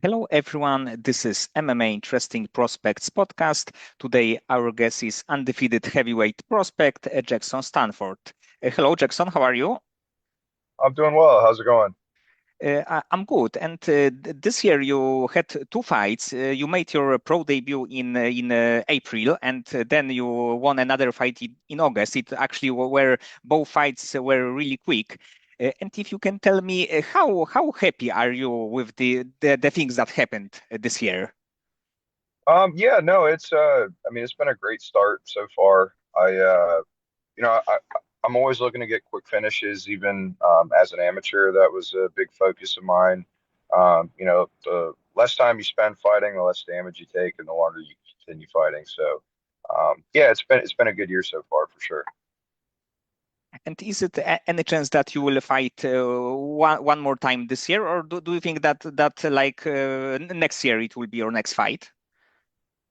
Hello, everyone. This is MMA Interesting Prospects podcast. Today, our guest is undefeated heavyweight prospect Jackson Stanford. Hello, Jackson. How are you? I'm doing well. How's it going? I'm good. And this year, you had two fights. You made your pro debut in April, and then you won another fight in August. It actually were both fights were really quick. And if you can tell me how happy are you with the things that happened this year? Yeah, no, I mean, it's been a great start so far. You know, I'm always looking to get quick finishes, even as an amateur. That was a big focus of mine. The less time you spend fighting, the less damage you take, and the longer you continue fighting. So, yeah, it's been a good year so far for sure. And is it any chance that you will fight one more time this year, or do you think that next year it will be your next fight?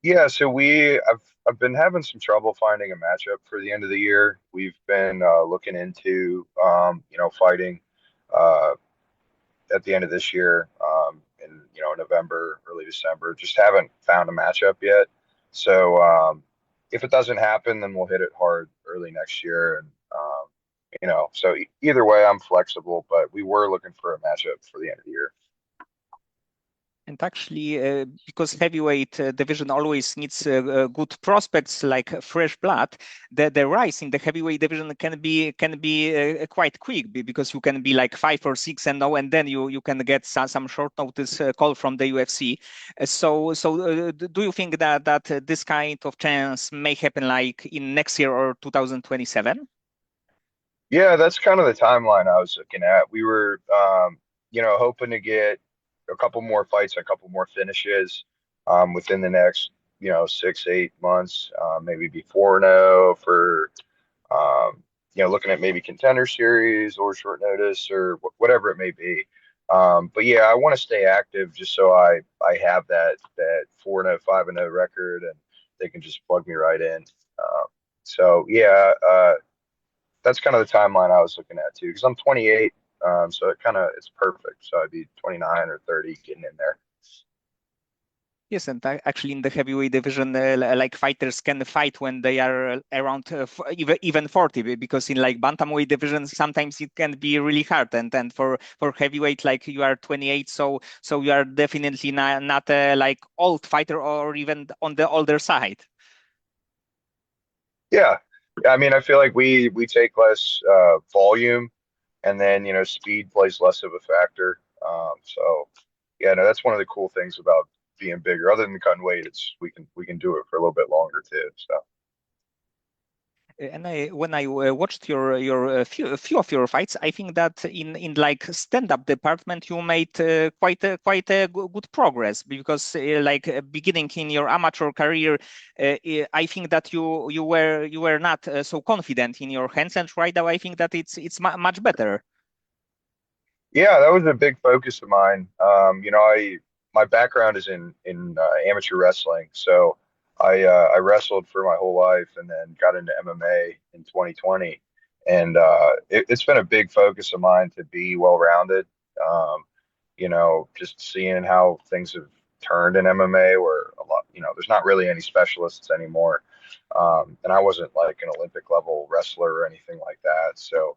Yeah, so I've been having some trouble finding a matchup for the end of the year. We've been looking into fighting. Uh, at the end of this year, in November, early December. Just haven't found a matchup yet. So if it doesn't happen, then we'll hit it hard early next year. And so either way, I'm flexible. But we were looking for a matchup for the end of the year. And actually, because heavyweight division always needs good prospects like fresh blood, the rise in the heavyweight division can be quite quick because you can be like 5 or 6 and 0, and then you can get some short notice call from the UFC. Do you think that this kind of chance may happen like in next year or 2027? Yeah, that's kind of the timeline I was looking at. We were, hoping to get a couple more fights, a couple more finishes within the next, 6, 8 months, maybe be 4-0 for, looking at maybe contender series or short notice or whatever it may be. But yeah, I want to stay active just so I have that 4-0, 5-0 record, and they can just plug me right in. So yeah, that's kind of the timeline I was looking at too, because I'm 28, so it's perfect. So I'd be 29 or 30 getting in there. Yes, and actually in the heavyweight division, like fighters can fight when they are around even 40, because in like bantamweight division sometimes it can be really hard, and for heavyweight like you are 28, so you are definitely not a like old fighter or even on the older side. Yeah, I mean, I feel like we take less volume, and then speed plays less of a factor. So yeah, no, that's one of the cool things about being bigger. Other than cutting weight, it's we can do it for a little bit longer too. So. And when I watched your few of your fights, I think that in like stand-up department you made quite a good progress, because beginning in your amateur career, I think that you were not so confident in your hands, and right now I think that it's much better. Yeah, that was a big focus of mine. I my background is in amateur wrestling, so I wrestled for my whole life, and then got into MMA in 2020, and it's been a big focus of mine to be well-rounded. Um, just seeing how things have turned in MMA, where a lot, there's not really any specialists anymore, and I wasn't like an Olympic level wrestler or anything like that, so.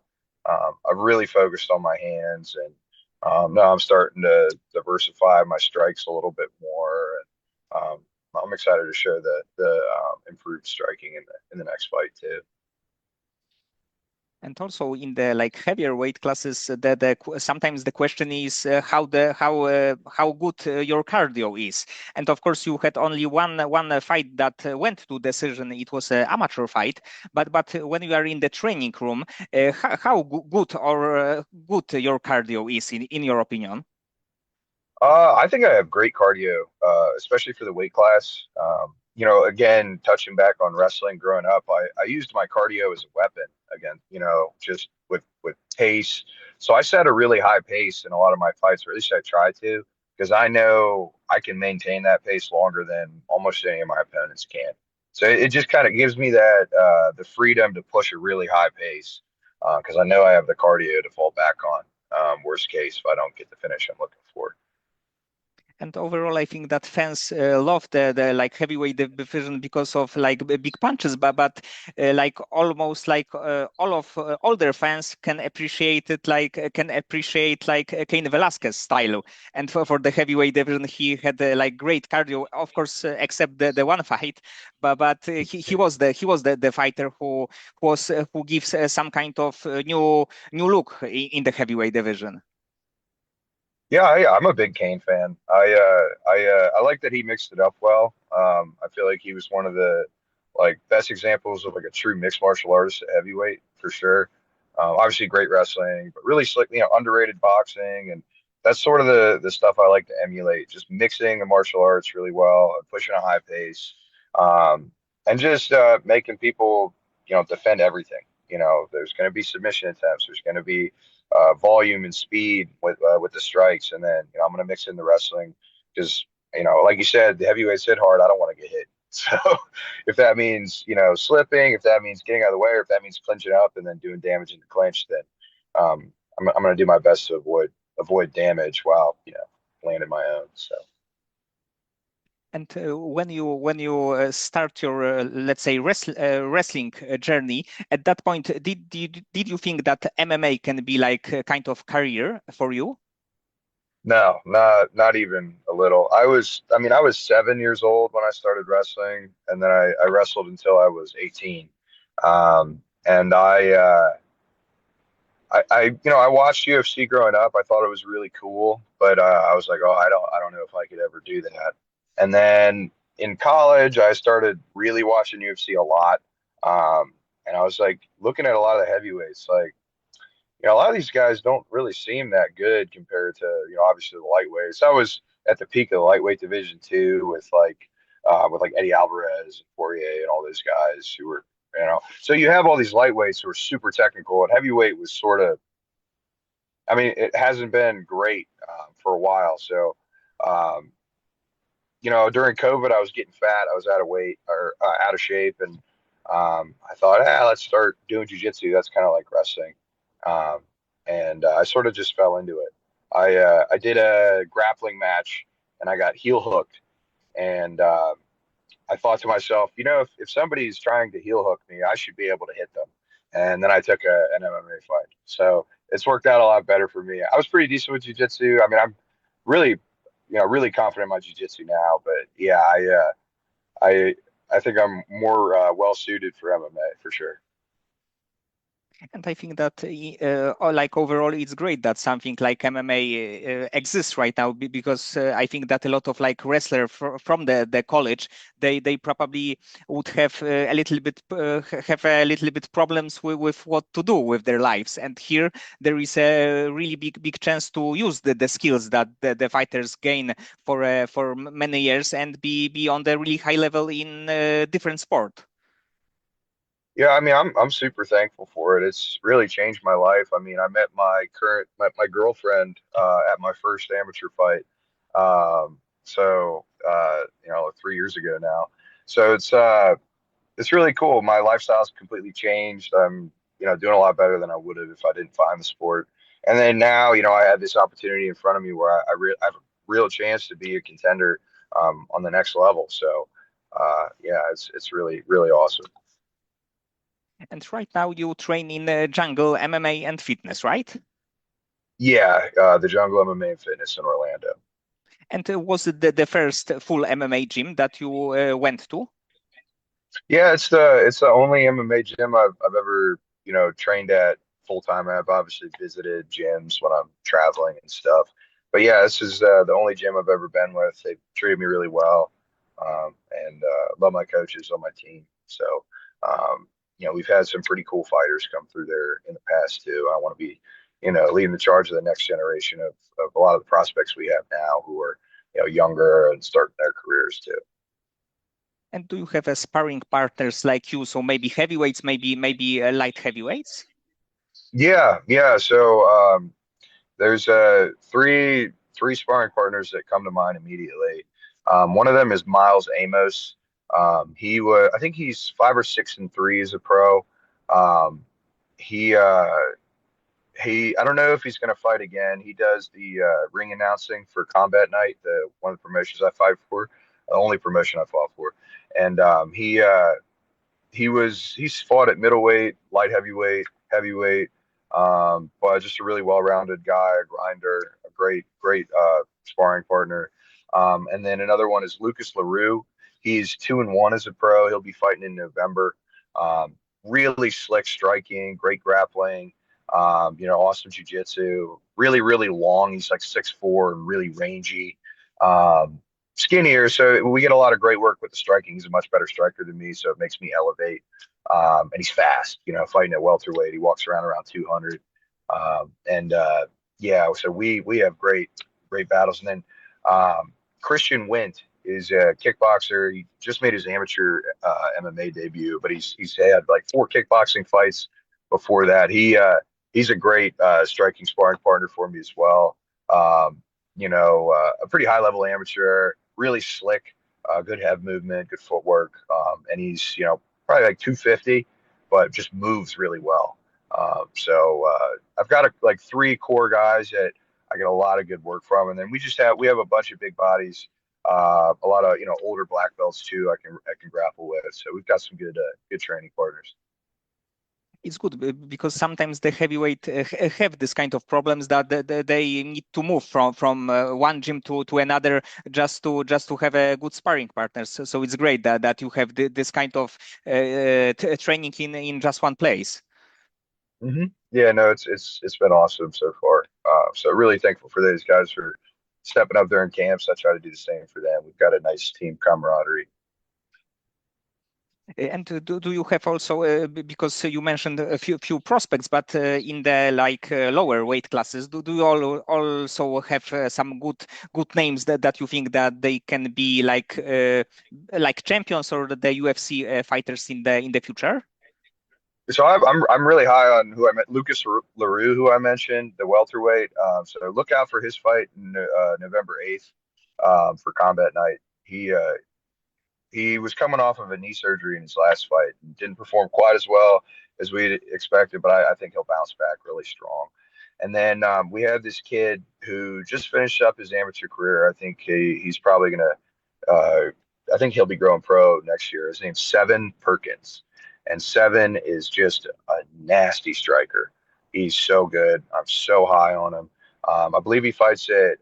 I've really focused on my hands, and now I'm starting to diversify my strikes a little bit more. And I'm excited to show the improved striking in the next fight too. And also in the like heavier weight classes, sometimes the question is how good your cardio is. And of course, you had only one fight that went to decision. It was an amateur fight. But when you are in the training room, good or good your cardio is in your opinion? I think I have great cardio, especially for the weight class. Again, touching back on wrestling growing up, I used my cardio as a weapon again, just with pace. So I set a really high pace in a lot of my fights, or at least I try to, because I know I can maintain that pace longer than almost any of my opponents can. So it just kind of gives me that the freedom to push a really high pace, because I know I have the cardio to fall back on. Worst case, if I don't get the finish I'm looking for. And overall, I think that fans love the like heavyweight division because of like big punches, but like almost like all of older fans can appreciate it, like can appreciate like Cain Velasquez style. And for the heavyweight division, he had like great cardio, of course, except the one fight. But he was the fighter who gives some kind of new look in the heavyweight division. Yeah, I'm a big Kane fan. I like that he mixed it up well. I feel like he was one of the like best examples of like a true mixed martial artist at heavyweight for sure. Obviously great wrestling, but really slick, underrated boxing, and that's sort of the stuff I like to emulate. Just mixing the martial arts really well, pushing a high pace, um, and just making people defend everything. There's going to be submission attempts. There's going to be volume and speed with the strikes, and then I'm going to mix in the wrestling because like you said, the heavyweights hit hard. I don't want to get hit. So if that means slipping, if that means getting out of the way, or if that means clinching up and then doing damage in the clinch, then I'm going to do my best to avoid damage while landing my own. So. And when you start your let's say wrestling journey, at that point, did you think that MMA can be like a kind of career for you? No, not even a little. I was 7 years old when I started wrestling, and then I wrestled until I was 18. And I watched UFC growing up. I thought it was really cool, but I was like, oh, I don't know if I could ever do that. And then in college, I started really watching UFC a lot. And I was like looking at a lot of the heavyweights, like a lot of these guys don't really seem that good compared to, obviously the lightweights. I was at the peak of the lightweight division too, with like Eddie Alvarez and Poirier and all those guys who were, So you have all these lightweights who are super technical, and heavyweight was sort of, it hasn't been great for a while. So, um, during COVID, I was getting fat. I was out of weight or out of shape, and I thought, let's start doing jujitsu. That's kind of like wrestling. Um, and I sort of just fell into it. I did a grappling match and I got heel hooked. And I thought to myself, if somebody's trying to heel hook me, I should be able to hit them. And then I took an MMA fight. So it's worked out a lot better for me. I was pretty decent with jujitsu. I'm really, really confident in my jujitsu now. But yeah, I think I'm more well suited for MMA for sure. And I think that like overall, it's great that something like MMA exists right now because I think that a lot of like wrestler from the college, they probably would have a little bit have a little bit problems with what to do with their lives. And here there is a really big chance to use the skills that the fighters gain for many years and be on the really high level in different sport. Yeah, I'm super thankful for it. It's really changed my life. I met my girlfriend at my first amateur fight. So 3 years ago now. So it's really cool. My lifestyle's completely changed. I'm doing a lot better than I would have if I didn't find the sport. And then now, I have this opportunity in front of me where I have a real chance to be a contender on the next level. So yeah, it's really really awesome. And right now you train in jungle, MMA, and fitness, right? Yeah, the Jungle MMA and Fitness in Orlando. And was it the first full MMA gym that you went to? Yeah, it's the only MMA gym I've ever trained at full time. I've obviously visited gyms when I'm traveling and stuff, but yeah, this is the only gym I've ever been with. They treated me really well, and love my coaches on my team. So we've had some pretty cool fighters come through there in the past too. I want to be leading the charge of the next generation of a lot of the prospects we have now who are younger and starting their careers too. And do you have a sparring partners like you? So maybe heavyweights, maybe light heavyweights? Yeah. So there's three sparring partners that come to mind immediately. One of them is Miles Amos. I think he's 5 or 6 and 3 as a pro. Um, he I don't know if he's going to fight again. He does the ring announcing for Combat Night, the one of the promotions I fight for, the only promotion I fought for. And he's fought at middleweight, light heavyweight, heavyweight, but just a really well-rounded guy, a grinder, a great sparring partner. And then another one is Lucas LaRue. He's 2-1 as a pro. He'll be fighting in November. Um, really slick striking, great grappling. Awesome jujitsu. Really, really long. He's like 6'4" and really rangy. Um, Skinnier, so we get a lot of great work with the striking. He's a much better striker than me, so it makes me elevate. And he's fast, fighting at welterweight. He walks around 200. And yeah, so we have great battles. And then Christian Wint is a kickboxer. He just made his amateur MMA debut, but he's had like 4 kickboxing fights before that. He's a great striking sparring partner for me as well. A pretty high level amateur, really slick, good head movement, good footwork. And he's, probably like 250, but just moves really well. I've got like 3 core guys that I get a lot of good work from. And then we have a bunch of big bodies, a lot of, older black belts too. I can grapple with. So we've got some good training partners. It's good because sometimes the heavyweight have this kind of problems that they need to move from one gym to another just to have a good sparring partners. So it's great that you have this kind of training in just one place. Yeah, no, it's been awesome so far. So really thankful for those guys for stepping up there in camps. I try to do the same for them. We've got a nice team camaraderie. And do you have also because you mentioned a few prospects, but in the lower weight classes, do you also have some good names that you think that they can be like champions or the UFC fighters in the future? So I'm really high on who I met, Lucas LaRue, who I mentioned, the welterweight. So look out for his fight November 8th for Combat Night. He was coming off of a knee surgery in his last fight and didn't perform quite as well as we expected, but I think he'll bounce back really strong. And then we have this kid who just finished up his amateur career. I think he's probably I think he'll be growing pro next year. His name's Seven Perkins. And Seven is just a nasty striker. He's so good. I'm so high on him. I believe he fights at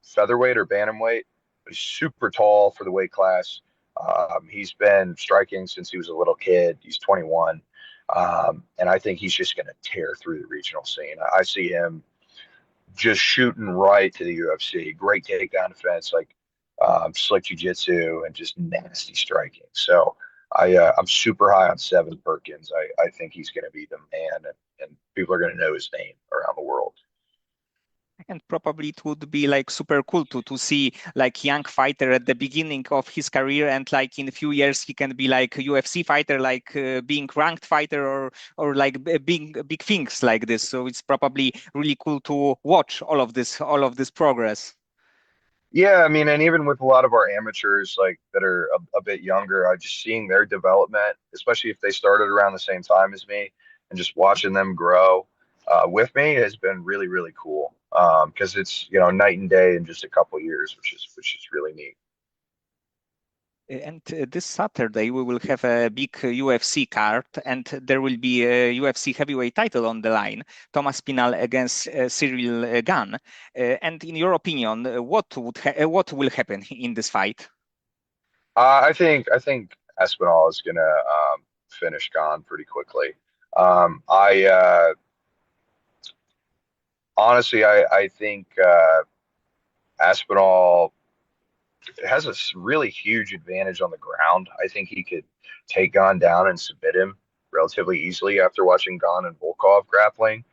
featherweight or bantamweight, but he's super tall for the weight class. He's been striking since he was a little kid. He's 21. And I think he's just going to tear through the regional scene. I see him just shooting right to the UFC. Great takedown defense, like slick jiu-jitsu and just nasty striking. So I'm super high on Seven Perkins. I think he's going to be the man, and people are going to know his name around the world. And probably it would be like super cool to see like young fighter at the beginning of his career, and like in a few years he can be like a UFC fighter, like being ranked fighter or like being big things like this. So it's probably really cool to watch all of this progress. Yeah, I mean, and even with a lot of our amateurs, like that are a bit younger, I just seeing their development, especially if they started around the same time as me, and just watching them grow with me has been really, really cool. Because it's night and day in just a couple years, which is really neat. And this Saturday we will have a big UFC card, and there will be a UFC heavyweight title on the line. Thomas Aspinall against Cyril Gane. And in your opinion, what will happen in this fight? I think Aspinall is gonna finish Gone pretty quickly. I honestly, I think Aspinall has a really huge advantage on the ground. I think he could take Gon down and submit him relatively easily after watching Gon and Volkov grappling.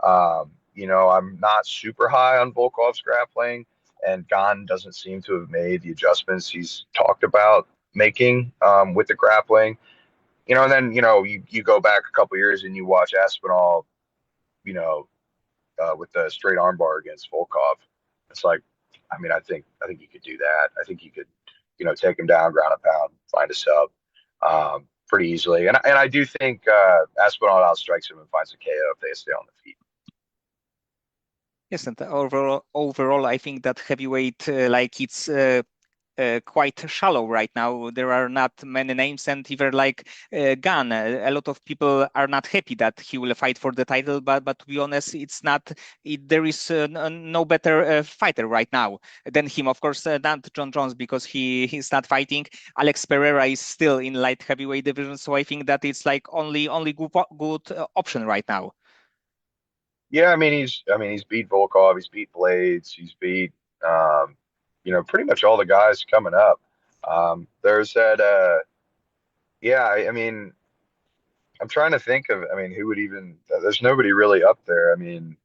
I'm not super high on Volkov's grappling, and Gon doesn't seem to have made the adjustments he's talked about making with the grappling. And then you go back a couple years and you watch Aspinall, you know, with the straight armbar against Volkov. It's like, I mean, I think you could do that. I think you could, take him down, ground and pound, find a sub pretty easily. And I do think Aspinall outstrikes him and finds a KO if they stay on the feet. Yes, and overall, I think that heavyweight, like it's quite shallow right now. There are not many names, and even like Gane, a lot of people are not happy that he will fight for the title. But to be honest, it's not. There is no better fighter right now than him. Of course, not John Jones because he's not fighting. Alex Pereira is still in light heavyweight division, so I think that it's like only good option right now. Yeah, I mean he's beat Volkov, he's beat Blades, he's beat um, pretty much all the guys coming up. There's that yeah, I mean I'm trying to think of, I mean, who would even, there's nobody really up there. I mean,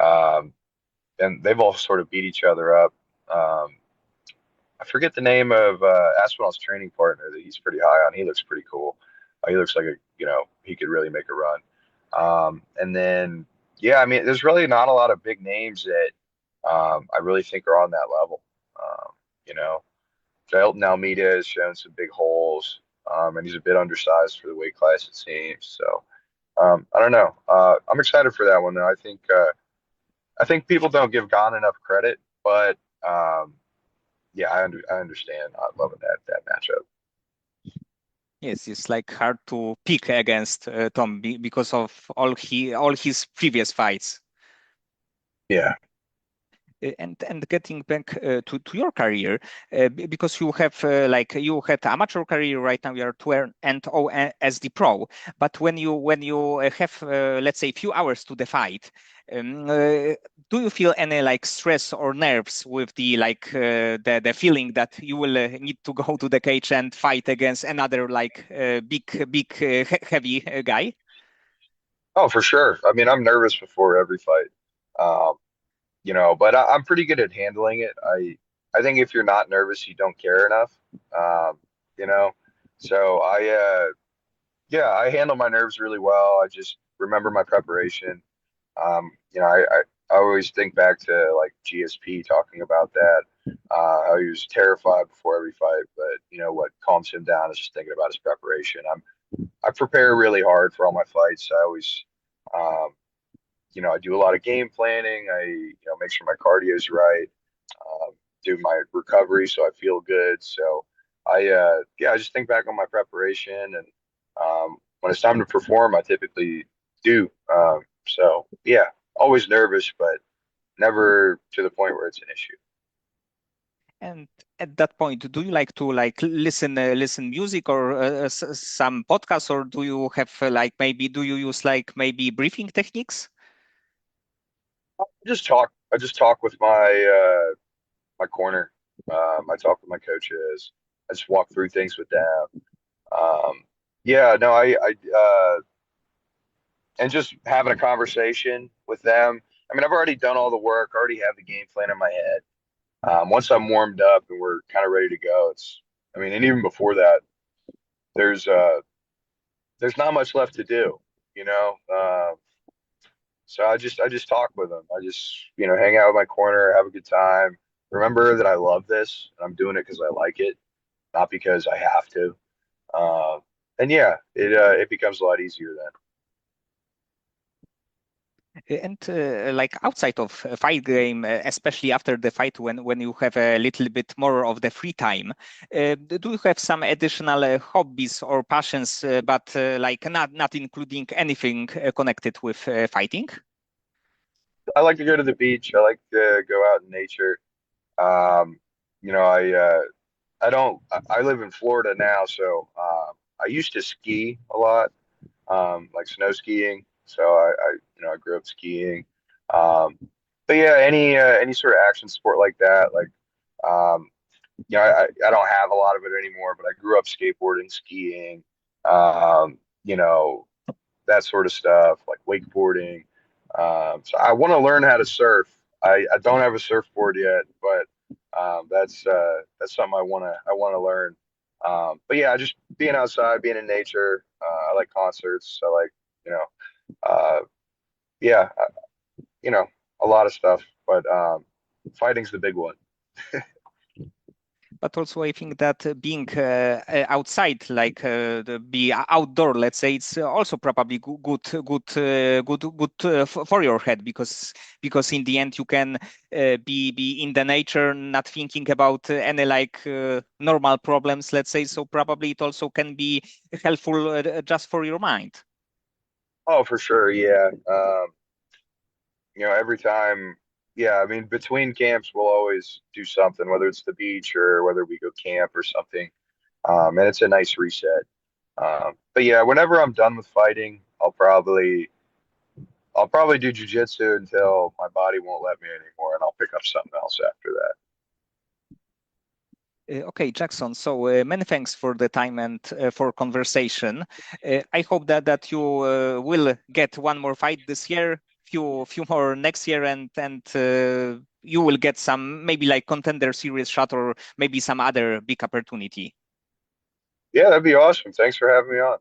um, and they've all sort of beat each other up. Um, I forget the name of Aspinall's training partner that he's pretty high on. He looks pretty cool. He looks like he could really make a run. And then, yeah, I mean, there's really not a lot of big names that I really think are on that level. Um, you know, Elton Almeida has shown some big holes, and he's a bit undersized for the weight class, it seems. So, I don't know. I'm excited for that one though. I think people don't give Gane enough credit, but yeah, I understand. I love that matchup. Yes, it's like hard to pick against Tom because of all his previous fights. Yeah. And getting back to your career, because you have like you had amateur career right now, you are 2-0 as the pro. But when you have let's say few hours to the fight, do you feel any like stress or nerves with the like the feeling that you will need to go to the cage and fight against another like big heavy guy? Oh, for sure. I mean, I'm nervous before every fight. Um, but I'm pretty good at handling it. I think if you're not nervous, you don't care enough. Um, you know, so yeah, I handle my nerves really well. I just remember my preparation. I always think back to like GSP talking about that, how he was terrified before every fight, but what calms him down is just thinking about his preparation. I prepare really hard for all my fights. I always, um, I do a lot of game planning. I, make sure my cardio is right, um, do my recovery so I feel good. So yeah, I just think back on my preparation, and when it's time to perform, I typically do. So yeah, always nervous, but never to the point where it's an issue. And at that point, do you like to like listen music or some podcasts, or do you have like maybe do you use like maybe briefing techniques? I just talk with my corner. I talk with my coaches. I just walk through things with them. Yeah, no, and just having a conversation with them. I mean, I've already done all the work, already have the game plan in my head. Once I'm warmed up and we're kind of ready to go, I mean, and even before that, there's uh, there's not much left to do, you know. So I just talk with them. I just hang out with my corner, have a good time. Remember that I love this, and I'm doing it because I like it, not because I have to. Uh, and yeah, it becomes a lot easier then. And like outside of a fight game, especially after the fight when you have a little bit more of the free time, do you have some additional hobbies or passions, but like not including anything connected with fighting? I like to go to the beach. I like to go out in nature. Um, I don't. I live in Florida now, so I used to ski a lot, like snow skiing. So I grew up skiing. Um, but yeah, any sort of action sport like that, like um, I don't have a lot of it anymore. But I grew up skateboarding, skiing, um, you know, that sort of stuff, like wakeboarding. So I want to learn how to surf. I don't have a surfboard yet, but that's something I want to learn. But yeah, just being outside, being in nature. I like concerts. I like you know, uh, yeah, you know, a lot of stuff. But fighting's the big one. But also, I think that being outside, like be outdoor, let's say, it's also probably good for your head because in the end you can be in the nature, not thinking about any like normal problems, let's say. So probably it also can be helpful just for your mind. Oh, for sure. Yeah. Every time, yeah, I mean, between camps, we'll always do something, whether it's the beach or whether we go camp or something. And it's a nice reset. But yeah, whenever I'm done with fighting, I'll probably do jujitsu until my body won't let me anymore, and I'll pick up something else after that. Okay, Jackson. So many thanks for the time and for conversation. I hope that you will get one more fight this year, few more next year, and you will get some maybe like contender series shot or maybe some other big opportunity. Yeah, that'd be awesome. Thanks for having me on.